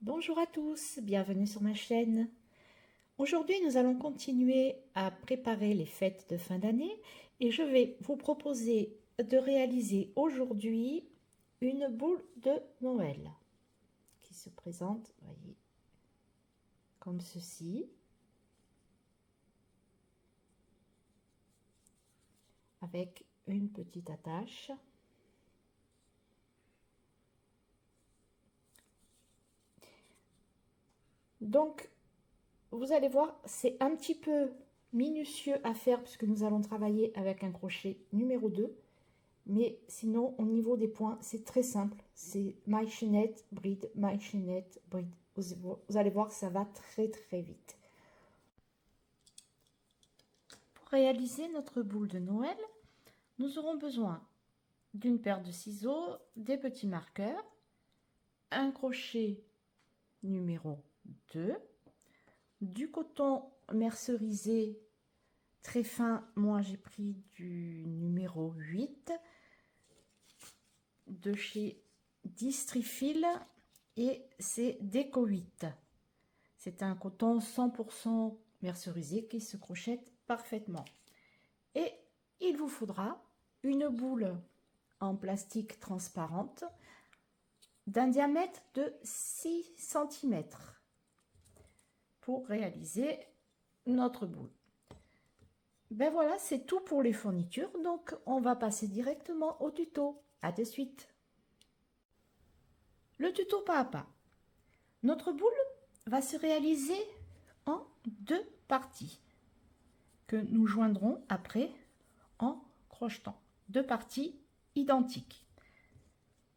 Bonjour à tous, bienvenue sur ma chaîne. Aujourd'hui, nous allons continuer à préparer les fêtes de fin d'année et je vais vous proposer de réaliser aujourd'hui une boule de Noël qui se présente, voyez, comme ceci, avec une petite attache. Donc, vous allez voir, c'est un petit peu minutieux à faire puisque nous allons travailler avec un crochet numéro 2. Mais sinon, au niveau des points, c'est très simple. C'est maille chaînette, bride, maille chaînette, bride. Vous allez voir, ça va très très vite. Pour réaliser notre boule de Noël, nous aurons besoin d'une paire de ciseaux, des petits marqueurs, un crochet numéro 2, du coton mercerisé très fin, moi j'ai pris du numéro 8, de chez Distrifil et c'est Déco 8. C'est un coton 100% mercerisé qui se crochette parfaitement. Et il vous faudra une boule en plastique transparente d'un diamètre de 6 cm pour réaliser notre boule. Ben voilà, c'est tout pour les fournitures, donc on va passer directement au tuto. À de suite. Le tuto pas à pas. Notre boule va se réaliser en deux parties que nous joindrons après en crochetant. Deux parties identiques.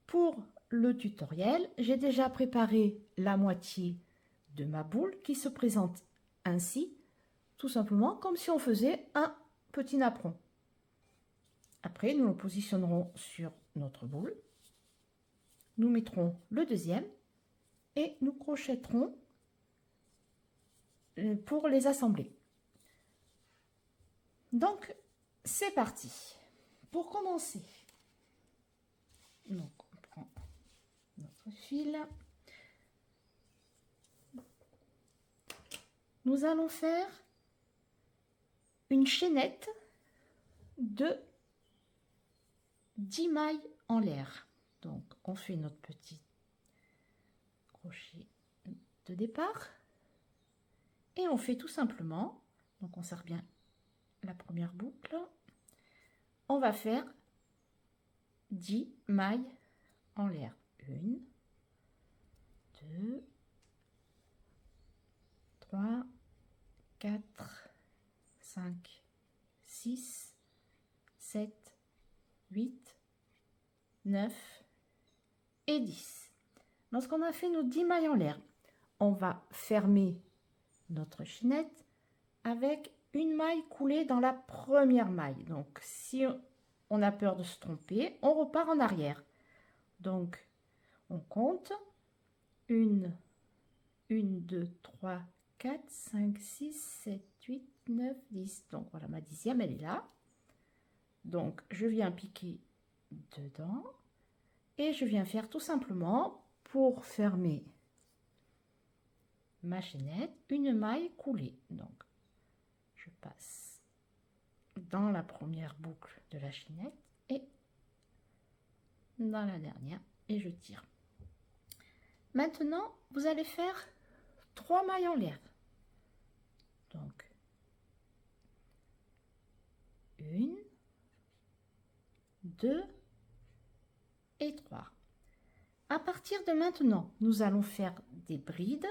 Pour le tutoriel, j'ai déjà préparé la moitié de ma boule qui se présente ainsi, tout simplement comme si on faisait un petit napperon. Après, nous le positionnerons sur notre boule. Nous mettrons le deuxième et nous crochetterons pour les assembler. Donc, c'est parti. Pour commencer, donc on prend notre fil. Nous allons faire une chaînette de 10 mailles en l'air. Donc, on fait notre petit crochet de départ et on fait tout simplement, donc on serre bien la première boucle, on va faire 10 mailles en l'air. 1, 2, 3, 4, 5, 6, 7, 8, 9 et 10. Lorsqu'on a fait nos 10 mailles en l'air, on va fermer notre chaînette avec une maille coulée dans la première maille. Donc, si on a peur de se tromper, on repart en arrière. Donc, on compte 1, 2, 3, 4, 5, 6, 7, 8, 9, 10. Donc, voilà, ma 10e, elle est là. Donc, je viens piquer dedans et je viens faire tout simplement, pour fermer ma chaînette, une maille coulée. Donc, je passe dans la première boucle de la chaînette et dans la dernière et je tire. Maintenant, vous allez faire 3 mailles en l'air. Donc, 1, 2 et 3. À partir de maintenant, nous allons faire des brides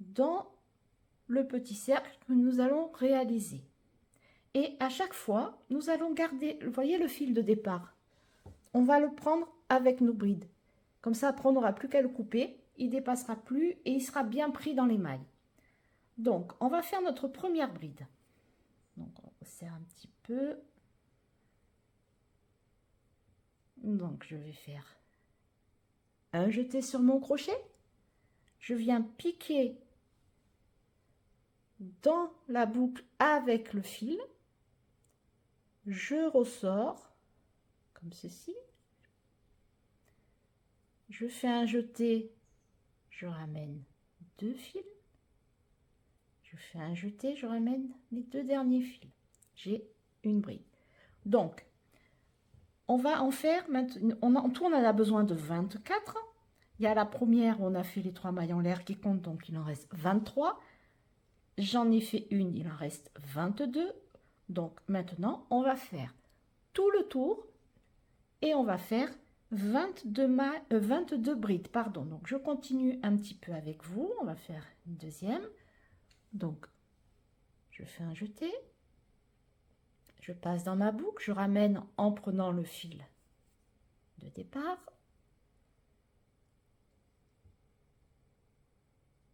dans le petit cercle que nous allons réaliser. Et à chaque fois, nous allons garder, vous voyez le fil de départ, on va le prendre avec nos brides. Comme ça, après, on n'aura plus qu'à le couper, il ne dépassera plus et il sera bien pris dans les mailles. Donc, on va faire notre première bride. Donc, on resserre un petit peu. Donc, je vais faire un jeté sur mon crochet. Je viens piquer dans la boucle avec le fil. Je ressors comme ceci. Je fais un jeté, je ramène 2 fils, je fais un jeté, je ramène les 2 derniers fils, j'ai une bride. Donc on va en faire maintenant, en tout on en a besoin de 24. Il y a la première, on a fait les 3 mailles en l'air qui comptent, donc il en reste 23. J'en ai fait une, il en reste 22. Donc maintenant, on va faire tout le tour et on va faire 22 brides. Pardon. Donc je continue un petit peu avec vous. On va faire une deuxième. Donc je fais un jeté. Je passe dans ma boucle. Je ramène en prenant le fil de départ.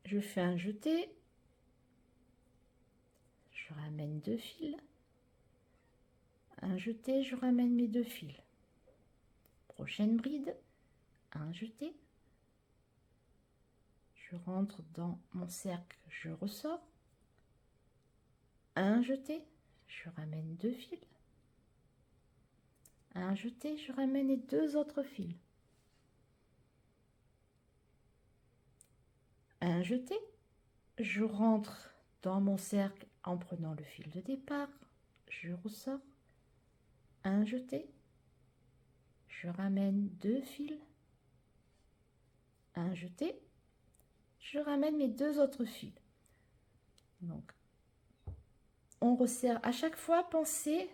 Je fais un jeté. Je ramène 2 fils. Un jeté, je ramène mes 2 fils. Prochaine bride, un jeté. Je rentre dans mon cercle, je ressors. Un jeté, je ramène 2 fils. Un jeté, je ramène les 2 autres fils. Un jeté, je rentre dans mon cercle en prenant le fil de départ. Je ressors. Un jeté, je ramène 2 fils. Un jeté, je ramène mes 2 autres fils. Donc, on resserre à chaque fois, pensez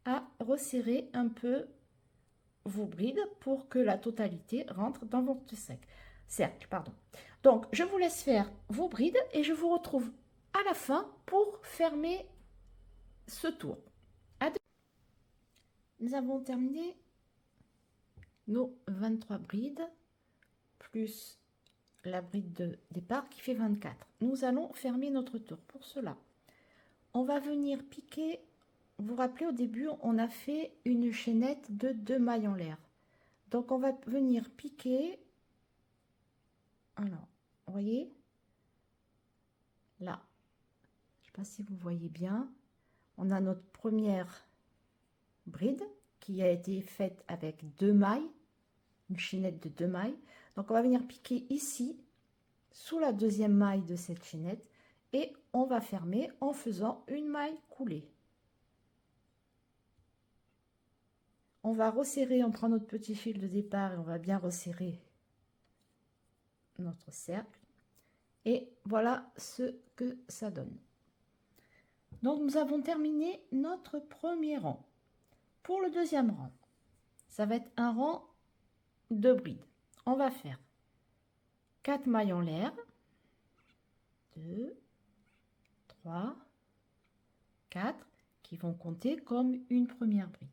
à resserrer un peu vos brides pour que la totalité rentre dans votre cercle. Pardon. Donc, je vous laisse faire vos brides et je vous retrouve à la fin pour fermer ce tour. Nous avons terminé nos 23 brides plus la bride de départ qui fait 24. Nous allons fermer notre tour. Pour cela, on va venir piquer. Vous vous rappelez, au début, on a fait une chaînette de 2 mailles en l'air. Donc, on va venir piquer. Alors, vous voyez là, je ne sais pas si vous voyez bien, on a notre première bride qui a été faite avec 2 mailles, une chaînette de 2 mailles. Donc, on va venir piquer ici, sous la deuxième maille de cette chaînette, et on va fermer en faisant une maille coulée. On va resserrer, on prend notre petit fil de départ et on va bien resserrer notre cercle. Et voilà ce que ça donne. Donc nous avons terminé notre premier rang. Pour le deuxième rang, ça va être un rang de brides. On va faire 4 mailles en l'air, 2, 3, 4, qui vont compter comme une première bride.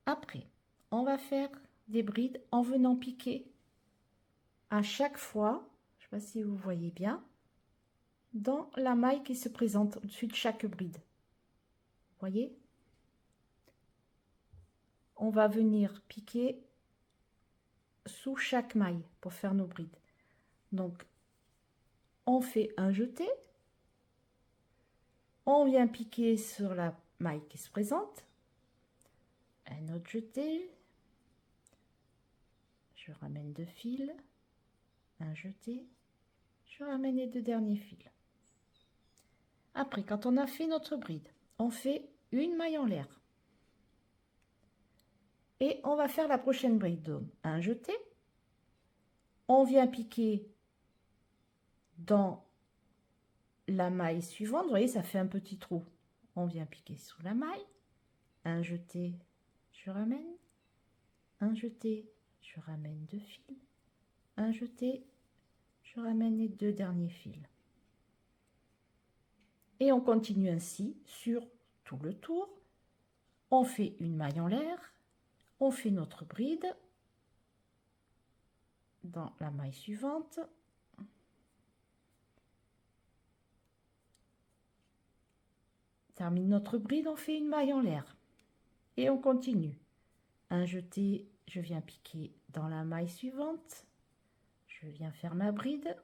Après, on va faire des brides en venant piquer à chaque fois, je ne sais pas si vous voyez bien, dans la maille qui se présente au-dessus de chaque bride. Vous voyez? On va venir piquer sous chaque maille pour faire nos brides. Donc, on fait un jeté, on vient piquer sur la maille qui se présente, un autre jeté, je ramène 2 fils, un jeté, je ramène les 2 derniers fils. Après, quand on a fait notre bride, on fait une maille en l'air. Et on va faire la prochaine bride. Donc, un jeté, on vient piquer dans la maille suivante. Vous voyez, ça fait un petit trou. On vient piquer sous la maille, un jeté, je ramène, un jeté, je ramène 2 fils, un jeté, je ramène les 2 derniers fils. Et on continue ainsi sur tout le tour. On fait une maille en l'air, on fait notre bride dans la maille suivante. Termine notre bride, on fait une maille en l'air et on continue. Un jeté, je viens piquer dans la maille suivante, je viens faire ma bride.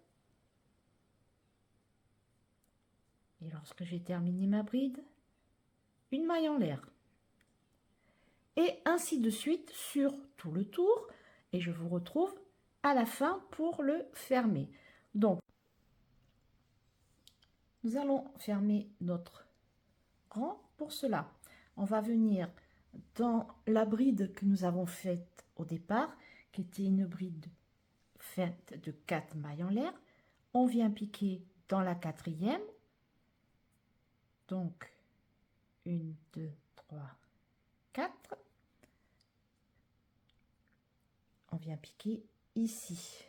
Et lorsque j'ai terminé ma bride, une maille en l'air. Et ainsi de suite sur tout le tour. Et je vous retrouve à la fin pour le fermer. Donc, Nous allons fermer notre rang. Pour cela, on va venir dans la bride que nous avons faite au départ, qui était une bride faite de 4 mailles en l'air. On vient piquer dans la quatrième. Donc, 1, 2, 3, 4. On vient piquer ici.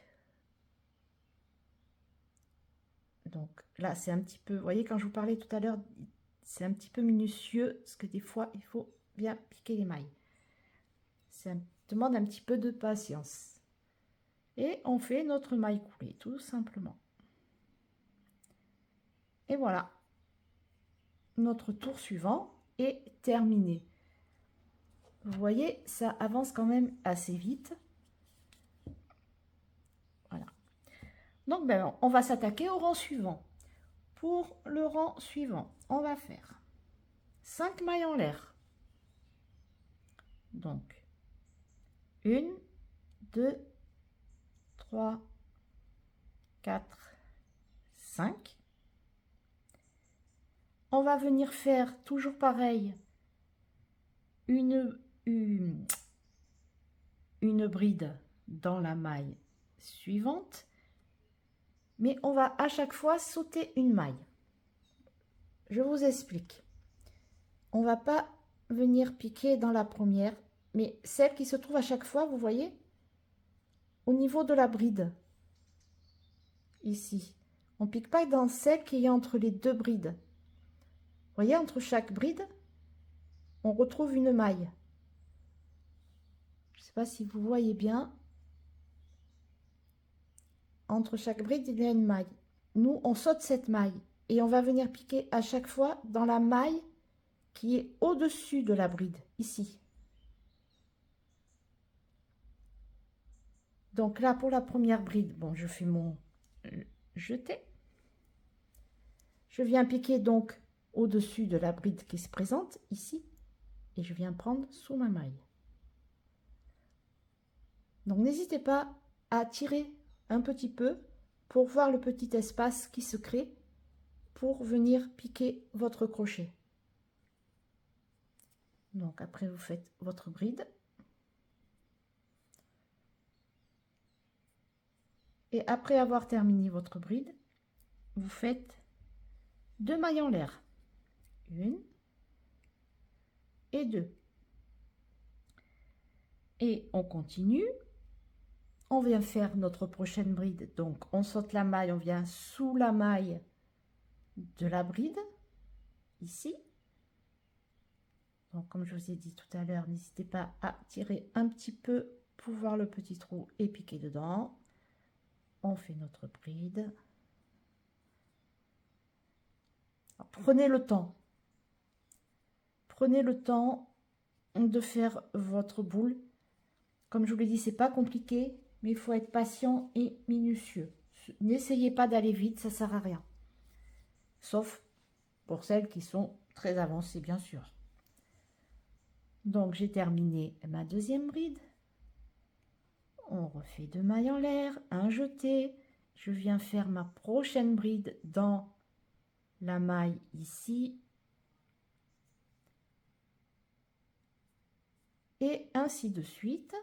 Donc là, c'est un petit peu, vous voyez, quand je vous parlais tout à l'heure, c'est un petit peu minutieux, parce que des fois, il faut bien piquer les mailles. Ça demande un petit peu de patience. Et on fait notre maille coulée, tout simplement. Et voilà, notre tour suivant est terminé. Vous voyez, ça avance quand même assez vite. Voilà. Donc, ben, on va s'attaquer au rang suivant. Pour le rang suivant, on va faire 5 mailles en l'air. Donc, 1, 2, 3, 4, 5. On va venir faire toujours pareil, une bride dans la maille suivante, mais on va à chaque fois sauter une maille. Je vous explique. On va pas venir piquer dans la première, mais celle qui se trouve à chaque fois, vous voyez, au niveau de la bride, ici. On pique pas dans celle qui est entre les deux brides. Vous voyez, entre chaque bride, on retrouve une maille. Je ne sais pas si vous voyez bien. Entre chaque bride, il y a une maille. Nous, on saute cette maille et on va venir piquer à chaque fois dans la maille qui est au-dessus de la bride, ici. Donc là, pour la première bride, bon, je fais mon jeté. Je viens piquer donc au-dessus de la bride qui se présente, ici, et je viens prendre sous ma maille. Donc n'hésitez pas à tirer un petit peu pour voir le petit espace qui se crée pour venir piquer votre crochet. Donc après vous faites votre bride. Et après avoir terminé votre bride, vous faites 2 mailles en l'air. 1 et 2. Et on continue. On vient faire notre prochaine bride. Donc on saute la maille, on vient sous la maille de la bride, ici. Donc comme je vous ai dit tout à l'heure, n'hésitez pas à tirer un petit peu pour voir le petit trou et piquer dedans. On fait notre bride. Alors, prenez le temps. Prenez le temps de faire votre boule. Comme je vous l'ai dit, c'est pas compliqué, mais il faut être patient et minutieux. N'essayez pas d'aller vite, ça sert à rien. Sauf pour celles qui sont très avancées, bien sûr. Donc, j'ai terminé ma deuxième bride. On refait 2 mailles en l'air, un jeté. Je viens faire ma prochaine bride dans la maille ici. Et ainsi de suite,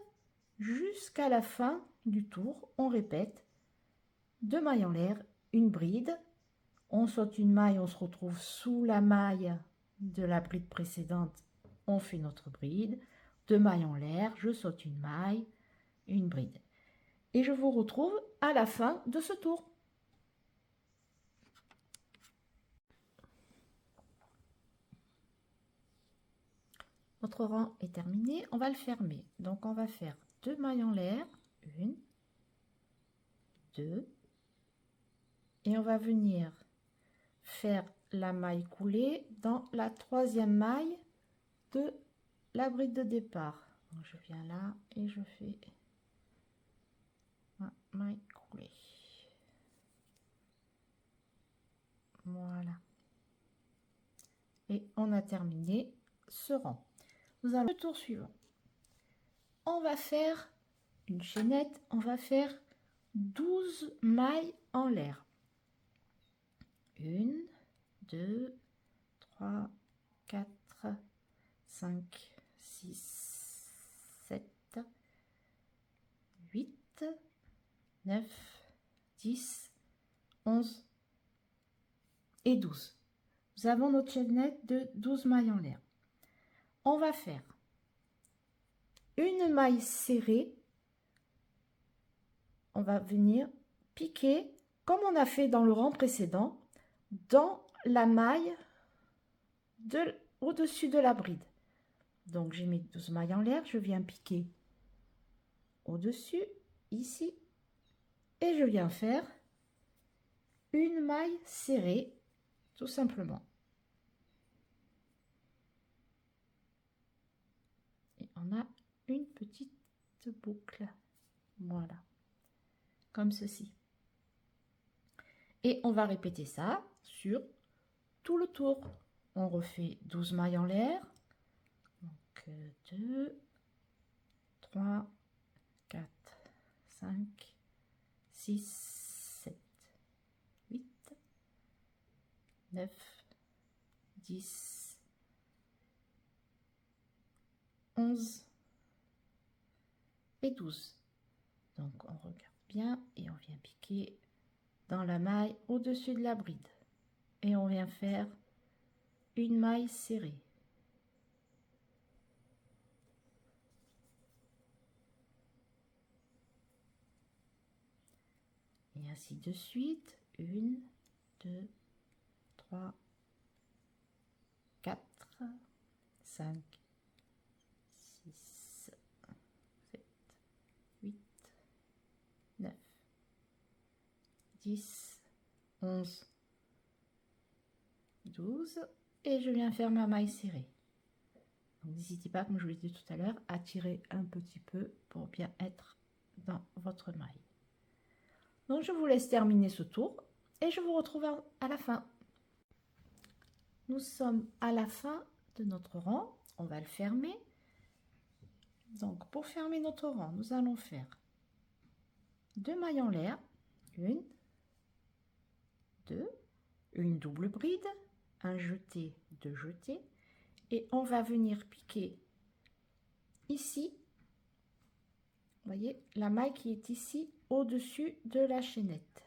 jusqu'à la fin du tour. On répète 2 mailles en l'air, une bride. On saute une maille, on se retrouve sous la maille de la bride précédente. On fait notre bride. 2 mailles en l'air, je saute une maille, une bride. Et je vous retrouve à la fin de ce tour. Notre rang est terminé, on va le fermer. Donc on va faire 2 mailles en l'air, 1, 2, et on va venir faire la maille coulée dans la troisième maille de la bride de départ. Donc je viens là et je fais ma maille coulée. Voilà. Et on a terminé ce rang. Nous allons au tour suivant. On va faire une chaînette, on va faire 12 mailles en l'air. 1, 2, 3, 4, 5, 6, 7, 8, 9, 10, 11 et 12. Nous avons notre chaînette de 12 mailles en l'air. On va faire une maille serrée. On va venir piquer, comme on a fait dans le rang précédent, dans la maille au-dessus de la bride. Donc j'ai mis 12 mailles en l'air, je viens piquer au-dessus, ici, et je viens faire une maille serrée, tout simplement. Et on a une petite boucle, voilà, comme ceci. Et on va répéter ça sur tout le tour. On refait 12 mailles en l'air. Donc 2, 3, 4, 5, 6, 7, 8, 9, 10, 11 et 12. Donc on regarde bien et on vient piquer dans la maille au-dessus de la bride. Et on vient faire une maille serrée. Et ainsi de suite. 1, 2, 3, 4, 5, 6, 7, 8, 9, 10, 11, 12. Et je viens faire ma maille serrée. N'hésitez pas, comme je vous l'ai dit tout à l'heure, à tirer un petit peu pour bien être dans votre maille. Donc je vous laisse terminer ce tour et je vous retrouve à la fin. Nous sommes à la fin de notre rang, on va le fermer. Donc pour fermer notre rang, nous allons faire 2 mailles en l'air, 1, 2, une double bride, un jeté, 2 jetés, et on va venir piquer ici, vous voyez, la maille qui est ici au-dessus de la chaînette.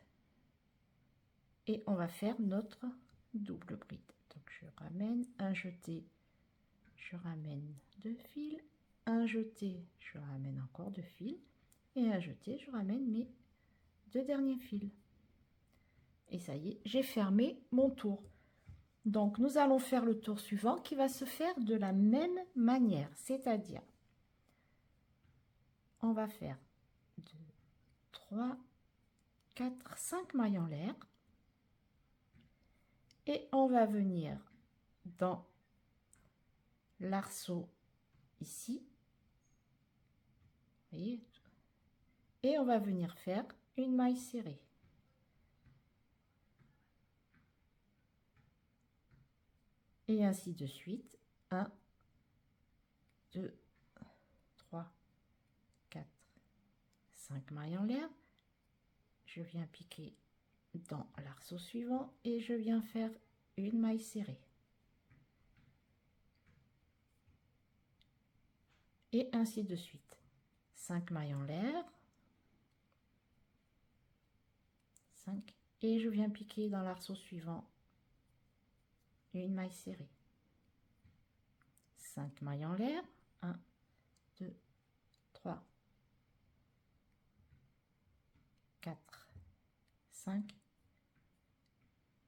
Et on va faire notre double bride. Donc je ramène un jeté, je ramène 2 fils, un jeté, je ramène encore 2 fils, et un jeté, je ramène mes 2 derniers fils. Et ça y est, j'ai fermé mon tour. Donc nous allons faire le tour suivant qui va se faire de la même manière, c'est-à-dire on va faire 2, 3, 4, 5 mailles en l'air et on va venir dans l'arceau ici, vous voyez, et on va venir faire une maille serrée. Et ainsi de suite. 1, 2, 3, 4, 5 mailles en l'air. Je viens piquer dans l'arceau suivant et je viens faire une maille serrée. Et ainsi de suite. 5 mailles en l'air. 5. Et je viens piquer dans l'arceau suivant une maille serrée. 5 mailles en l'air. 1, 2, 3, 4, 5.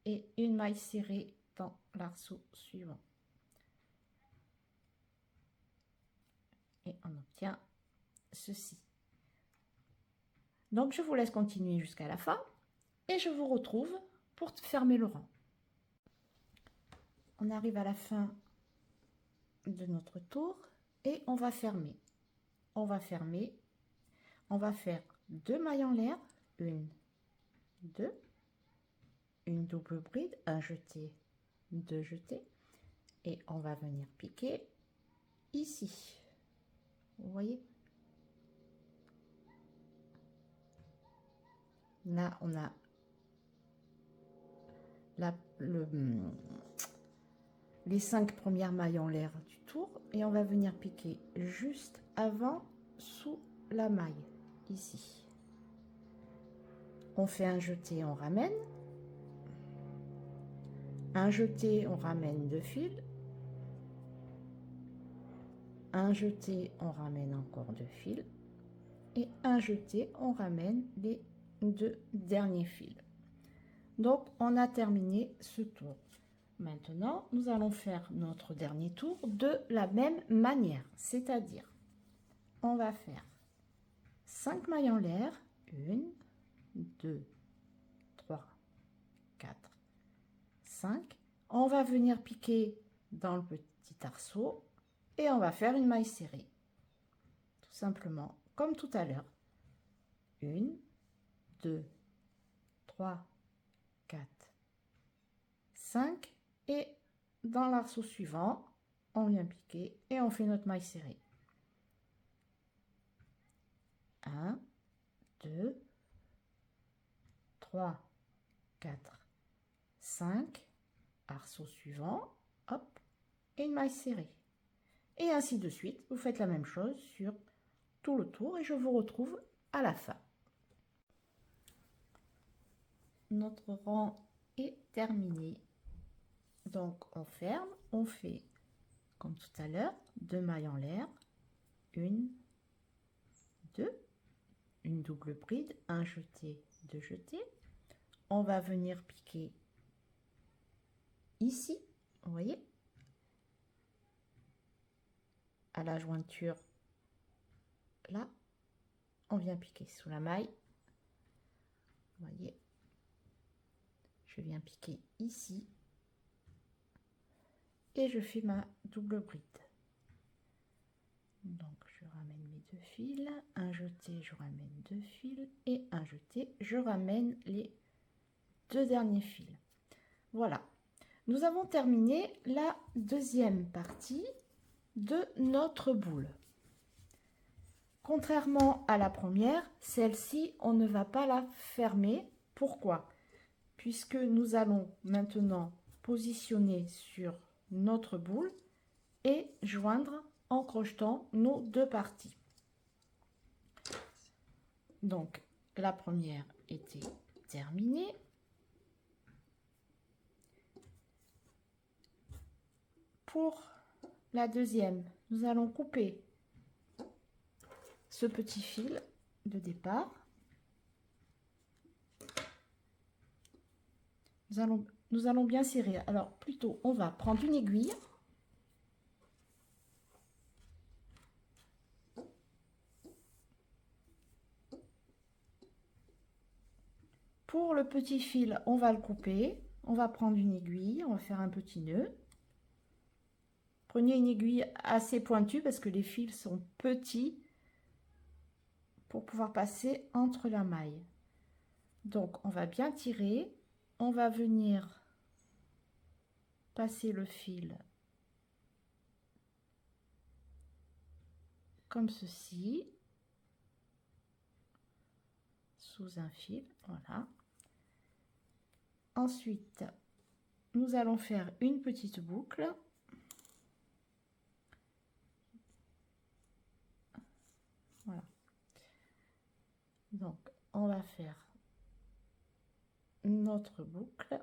Et une maille serrée dans l'arceau suivant. Et on obtient ceci. Donc je vous laisse continuer jusqu'à la fin et je vous retrouve pour fermer le rang. On arrive à la fin de notre tour et on va fermer. On va fermer. On va faire 2 mailles en l'air, 1, 2, une double bride, un jeté, 2 jetés, et on va venir piquer ici. Vous voyez? Là, on a les 5 premières mailles en l'air du tour et on va venir piquer juste avant sous la maille ici. On fait un jeté, on ramène, un jeté, on ramène 2 fils, un jeté, on ramène encore 2 fils et un jeté, on ramène les 2 derniers fils. Donc on a terminé ce tour. Maintenant nous allons faire notre dernier tour de la même manière, c'est-à-dire on va faire 5 mailles en l'air, 1 2 3 4 5. On va venir piquer dans le petit arceau et on va faire une maille serrée, tout simplement comme tout à l'heure. 1 2 3 4 5 et dans l'arceau suivant on vient piquer et on fait notre maille serrée. 1 2 3 4 5, arceau suivant, hop, et une maille serrée. Et ainsi de suite, vous faites la même chose sur tout le tour et je vous retrouve à la fin. Notre rang est terminé. Donc on ferme, on fait comme tout à l'heure, 2 mailles en l'air, 1, 2, une double bride, un jeté, 2 jetés. On va venir piquer ici, vous voyez, à la jointure, là, on vient piquer sous la maille, vous voyez, je viens piquer ici et je fais ma double bride. Donc je ramène mes 2 fils, un jeté, je ramène 2 fils et un jeté, je ramène les 2 derniers fils. Voilà, nous avons terminé la deuxième partie de notre boule. Contrairement à la première, celle-ci, on ne va pas la fermer. Pourquoi? Puisque nous allons maintenant positionner sur notre boule et joindre en crochetant nos 2 parties. Donc, la première était terminée. Pour la deuxième, nous allons couper ce petit fil de départ. Nous allons bien serrer. Alors, plutôt, on va prendre une aiguille. Pour le petit fil, on va le couper. On va prendre une aiguille, on va faire un petit nœud. Prenez une aiguille assez pointue parce que les fils sont petits pour pouvoir passer entre la maille. Donc, on va bien tirer. On va venir passer le fil comme ceci, sous un fil, voilà. Ensuite, nous allons faire une petite boucle. Voilà. Donc, on va faire notre boucle.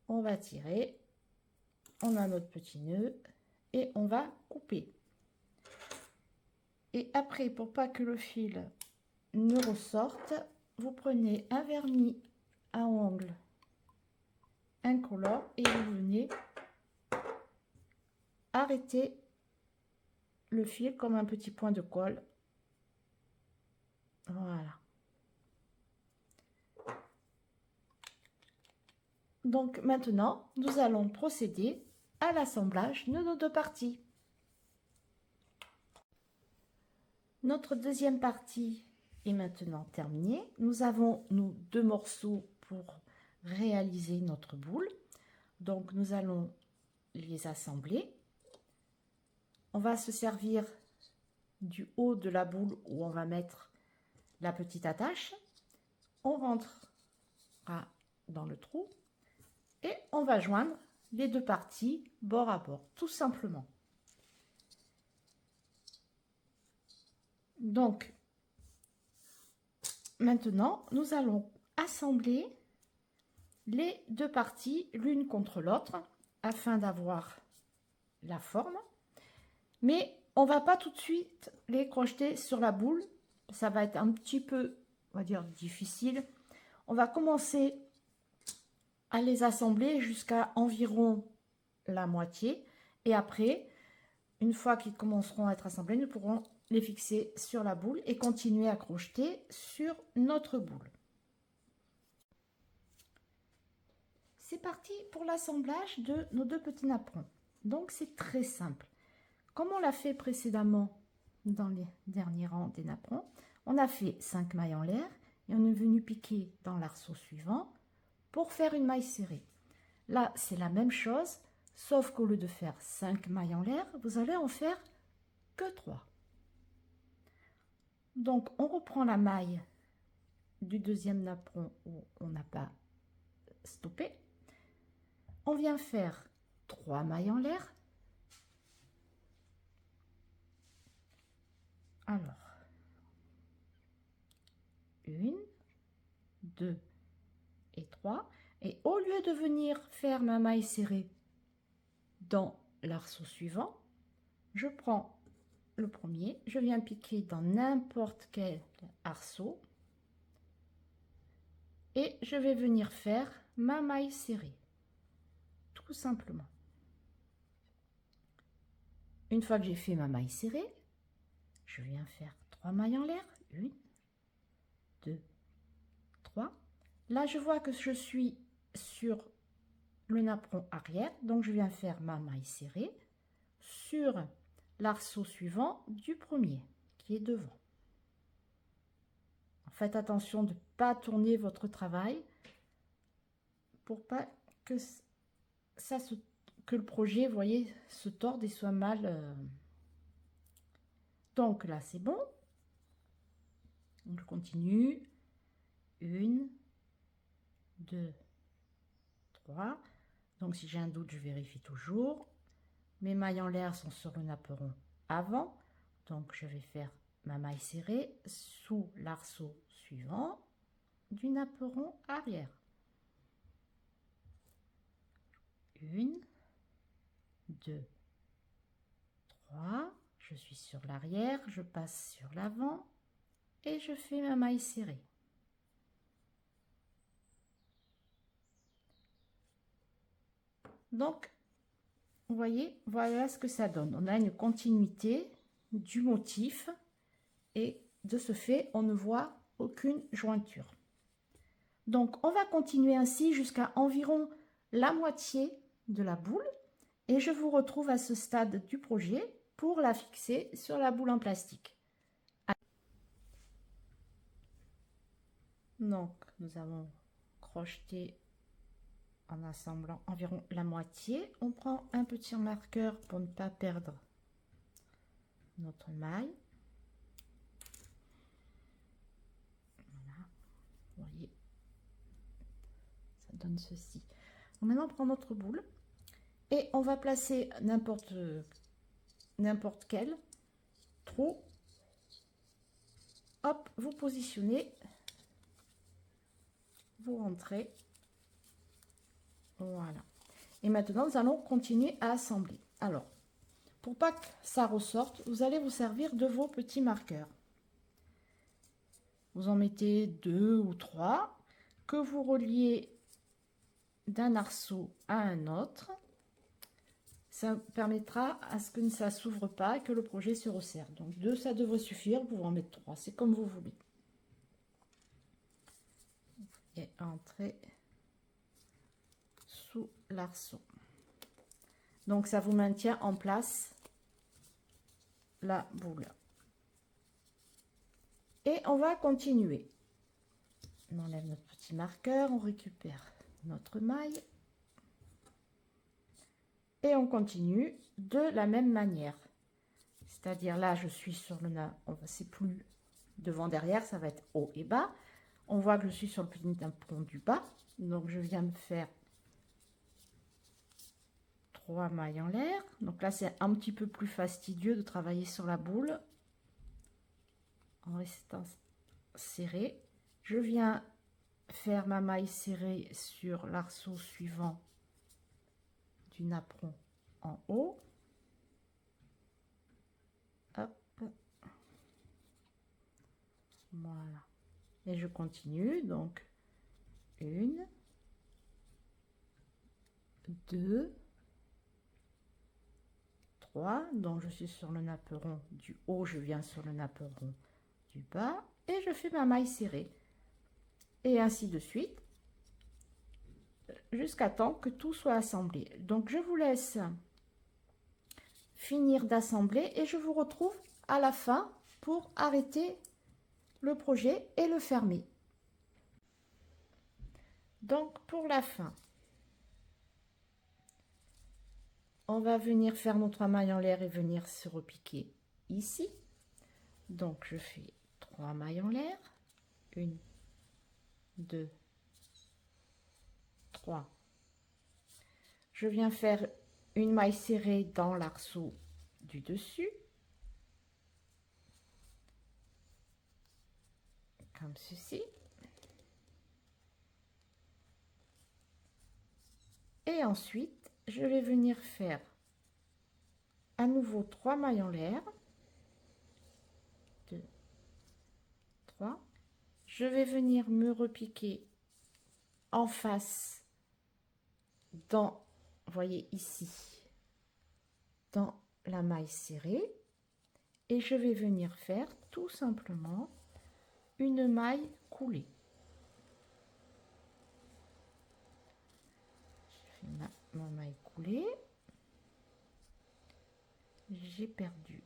On va tirer. On a notre petit nœud et on va couper. Et après, pour pas que le fil ne ressorte, vous prenez un vernis à ongles incolore et vous venez arrêter le fil comme un petit point de colle. Voilà. Donc maintenant, nous allons procéder à l'assemblage de nos 2 parties. Notre deuxième partie est maintenant terminée. Nous avons nos 2 morceaux pour réaliser notre boule. Donc nous allons les assembler. On va se servir du haut de la boule où on va mettre la petite attache. On rentre dans le trou et on va joindre les deux parties bord à bord, tout simplement. Donc, maintenant, nous allons assembler les deux parties l'une contre l'autre afin d'avoir la forme. Mais on va pas tout de suite les crocheter sur la boule. Ça va être un petit peu, on va dire, difficile. On va commencer à les assembler jusqu'à environ la moitié. Et après, une fois qu'ils commenceront à être assemblés, nous pourrons les fixer sur la boule et continuer à crocheter sur notre boule. C'est parti pour l'assemblage de nos deux petits napperons. Donc c'est très simple. Comme on l'a fait précédemment dans les derniers rangs des napperons, on a fait 5 mailles en l'air et on est venu piquer dans l'arceau suivant pour faire une maille serrée. Là, c'est la même chose, sauf qu'au lieu de faire 5 mailles en l'air, vous allez en faire que 3. Donc, on reprend la maille du deuxième napperon où on n'a pas stoppé. On vient faire 3 mailles en l'air. Alors, 1, 2 et 3. Et au lieu de venir faire ma maille serrée dans l'arceau suivant, je prends le premier, je viens piquer dans n'importe quel arceau et je vais venir faire ma maille serrée, tout simplement. Une fois que j'ai fait ma maille serrée, je viens faire 3 mailles en l'air, 1, 2, 3. Là, je vois que je suis sur le napperon arrière, donc je viens faire ma maille serrée sur l'arceau suivant du premier qui est devant. Faites attention de ne pas tourner votre travail pour pas que que le projet, vous voyez, se torde et soit mal. Donc là, c'est bon. Donc, je continue. 1, 2, 3. Donc, si j'ai un doute, je vérifie toujours. Mes mailles en l'air sont sur le napperon avant. Donc, je vais faire ma maille serrée sous l'arceau suivant du napperon arrière. 1, 2, 3. Je suis sur l'arrière, je passe sur l'avant et je fais ma maille serrée. Donc, vous voyez, voilà ce que ça donne. On a une continuité du motif et de ce fait, on ne voit aucune jointure. Donc, on va continuer ainsi jusqu'à environ la moitié de la boule et je vous retrouve à ce stade du projet pour la fixer sur la boule en plastique. Donc, nous avons crocheté en assemblant environ la moitié. On prend un petit marqueur pour ne pas perdre notre maille. Voilà, vous voyez, ça donne ceci. Donc maintenant, on prend notre boule et on va placer n'importe quel trou. Hop, vous positionnez, vous rentrez. Voilà. Et maintenant, nous allons continuer à assembler. Alors, pour pas que ça ressorte, vous allez vous servir de vos petits marqueurs. Vous en mettez 2 ou 3 que vous reliez d'un arceau à un autre. Ça permettra à ce que ça s'ouvre pas et que le projet se resserre. Donc 2, ça devrait suffire. Vous pouvez en mettre 3, c'est comme vous voulez. Et entrer sous l'arceau. Donc ça vous maintient en place la boule. Et on va continuer. On enlève notre petit marqueur, on récupère notre maille. Et on continue de la même manière. C'est-à-dire là, je suis sur le c'est plus devant derrière, ça va être haut et bas. On voit que je suis sur le petit napperon du bas, donc je viens me faire 3 mailles en l'air. Donc là, c'est un petit peu plus fastidieux de travailler sur la boule en restant serré. Je viens faire ma maille serrée sur l'arceau suivant du napperon en haut. Hop. Voilà. Et je continue, donc 1, 2, 3, donc je suis sur le napperon du haut, je viens sur le napperon du bas et je fais ma maille serrée. Et ainsi de suite, jusqu'à temps que tout soit assemblé. Donc je vous laisse finir d'assembler et je vous retrouve à la fin pour arrêter le projet et le fermer. Donc pour la fin, on va venir faire nos 3 mailles en l'air et venir se repiquer ici. Donc je fais 3 mailles en l'air, 1, 2, 3. Je viens faire une maille serrée dans l'arceau du dessus, comme ceci. Et ensuite, je vais venir faire à nouveau 3 mailles en l'air. 2, 3. Je vais venir me repiquer en face dans, voyez ici, dans la maille serrée. Et je vais venir faire tout simplement une maille coulée. Je fais ma maille coulée. J'ai perdu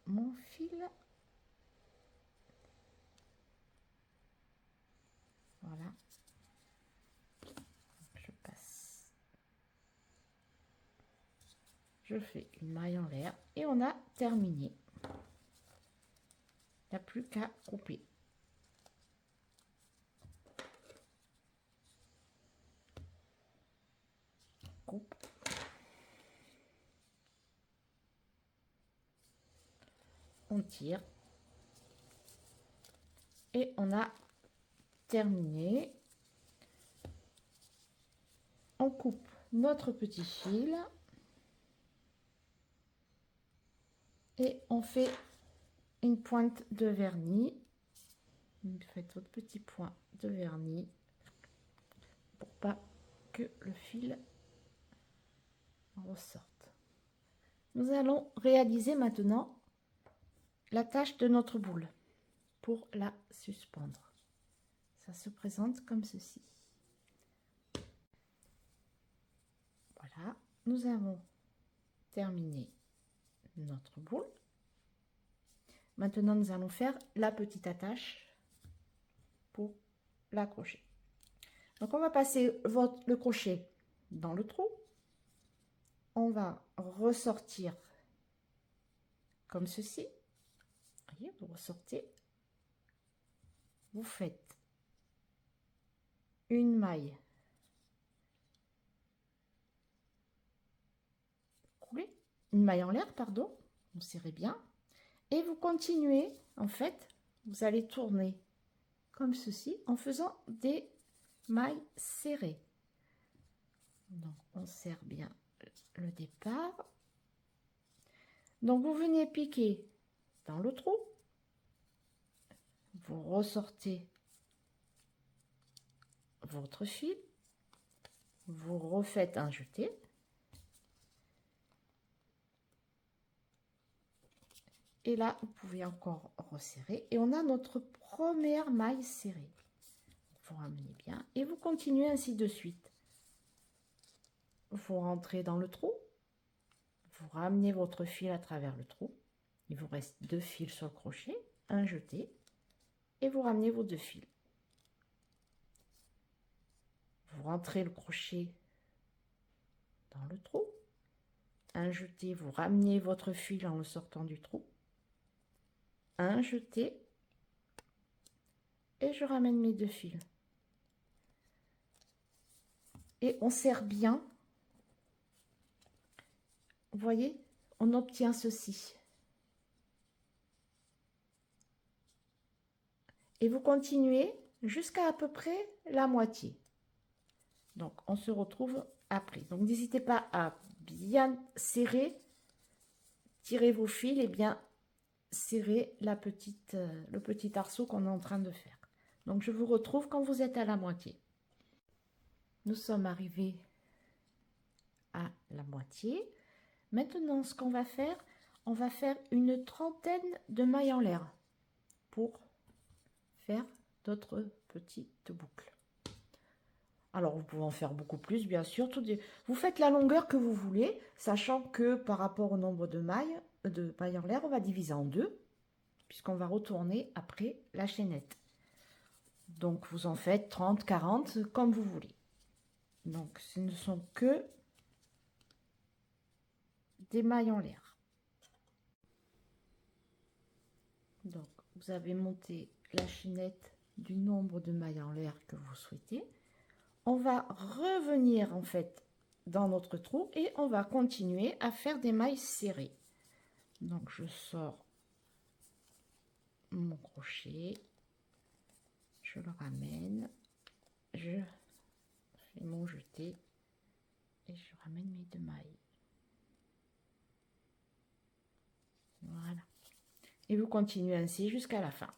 mon fil. Voilà. Je passe. Je fais une maille en l'air et on a terminé. Il n'y a plus qu'à couper. Coupe. On tire. Et on a terminé. On coupe notre petit fil. Et on fait une pointe de vernis. Vous faites votre petit point de vernis pour pas que le fil ressorte. Nous allons réaliser maintenant l'attache de notre boule pour la suspendre. Ça se présente comme ceci. Voilà, nous avons terminé notre boule. Maintenant, nous allons faire la petite attache pour l'accrocher. Donc, on va passer le crochet dans le trou. On va ressortir comme ceci. Voyez, vous ressortez. Vous faites une maille coulée, une maille en l'air, pardon. Vous serrez bien. Et vous continuez, en fait, vous allez tourner comme ceci en faisant des mailles serrées. Donc, on serre bien le départ. Donc, vous venez piquer dans le trou. Vous ressortez votre fil. Vous refaites un jeté. Et là, vous pouvez encore resserrer. Et on a notre première maille serrée. Vous ramenez bien. Et vous continuez ainsi de suite. Vous rentrez dans le trou. Vous ramenez votre fil à travers le trou. Il vous reste 2 fils sur le crochet. Un jeté. Et vous ramenez vos 2 fils. Vous rentrez le crochet dans le trou. Un jeté. Vous ramenez votre fil en le sortant du trou. Un jeté, et je ramène mes 2 fils. Et on serre bien. Vous voyez, on obtient ceci. Et vous continuez jusqu'à peu près la moitié. Donc, on se retrouve après. Donc, n'hésitez pas à bien serrer, tirer vos fils et bien serrer le petit arceau qu'on est en train de faire. Donc, je vous retrouve quand vous êtes à la moitié. Nous sommes arrivés à la moitié. Maintenant, ce qu'on va faire, on va faire une trentaine de mailles en l'air pour faire d'autres petites boucles. Alors, vous pouvez en faire beaucoup plus, bien sûr. Vous faites la longueur que vous voulez, sachant que par rapport au nombre de mailles en l'air, on va diviser en 2, puisqu'on va retourner après la chaînette. Donc, vous en faites 30, 40, comme vous voulez. Donc, ce ne sont que des mailles en l'air. Donc, vous avez monté la chaînette du nombre de mailles en l'air que vous souhaitez. On va revenir en fait dans notre trou et on va continuer à faire des mailles serrées. Donc, je sors mon crochet, je le ramène, je fais mon jeté et je ramène mes 2 mailles. Voilà. Et vous continuez ainsi jusqu'à la fin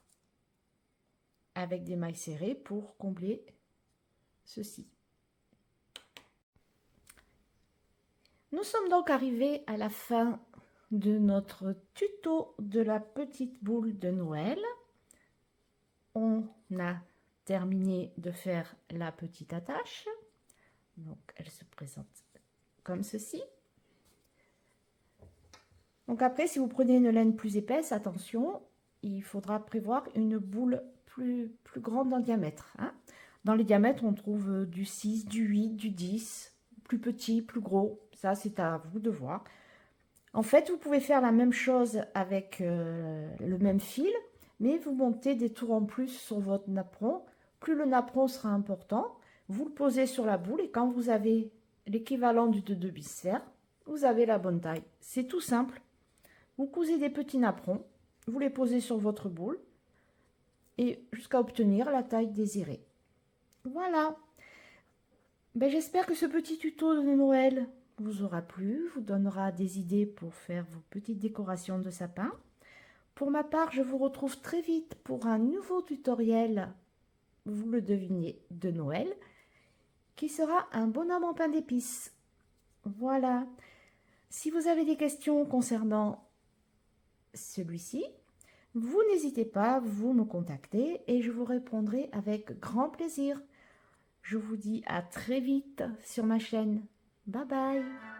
avec des mailles serrées pour combler ceci. Nous sommes donc arrivés à la fin de notre tuto de la petite boule de Noël. On a terminé de faire la petite attache. Donc, elle se présente comme ceci. Donc après, si vous prenez une laine plus épaisse, attention, il faudra prévoir une boule plus grande en diamètre. Hein. Dans les diamètres, on trouve du 6, du 8, du 10, plus petit, plus gros. Ça, c'est à vous de voir. En fait, vous pouvez faire la même chose avec le même fil, mais vous montez des tours en plus sur votre napperon. Plus le napperon sera important, vous le posez sur la boule et quand vous avez l'équivalent du 2 bisphère, vous avez la bonne taille. C'est tout simple. Vous cousez des petits napperons, vous les posez sur votre boule et jusqu'à obtenir la taille désirée. Voilà. Ben, j'espère que ce petit tuto de Noël vous aura plu, vous donnera des idées pour faire vos petites décorations de sapin. Pour ma part, je vous retrouve très vite pour un nouveau tutoriel, vous le devinez, de Noël, qui sera un bonhomme en pain d'épices. Voilà. Si vous avez des questions concernant celui-ci, vous n'hésitez pas, vous me contactez et je vous répondrai avec grand plaisir. Je vous dis à très vite sur ma chaîne. Bye bye.